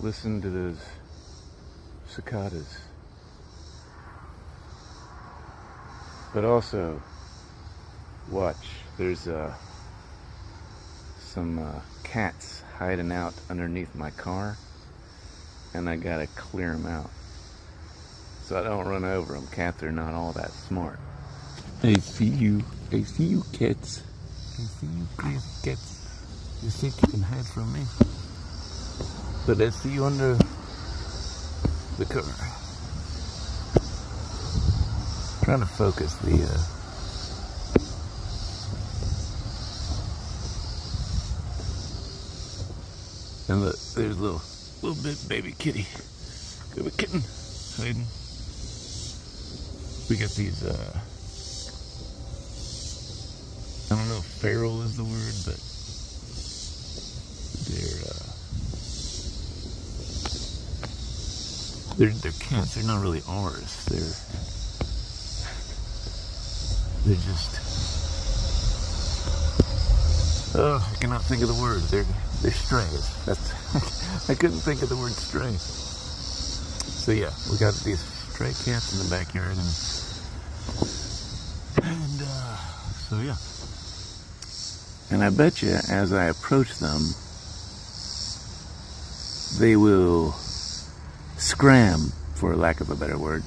Listen to those cicadas. But also, watch, there's some cats hiding out underneath my car, and I gotta clear them out so I don't run over them. Cats are not all that smart. I see you cats. I see you crazy cats. You think you can hide from me? But I see you under the car. Trying to focus the and look, there's a little bit baby kitty. Baby kitten hiding. We got these I don't know if feral is the word, but they're cats. They're not really ours. They're just, oh, I cannot think of the word. They're strays. I couldn't think of the word stray. So yeah, we got these stray cats in the backyard, and so yeah. And I bet you, as I approach them, they will scram, for lack of a better word.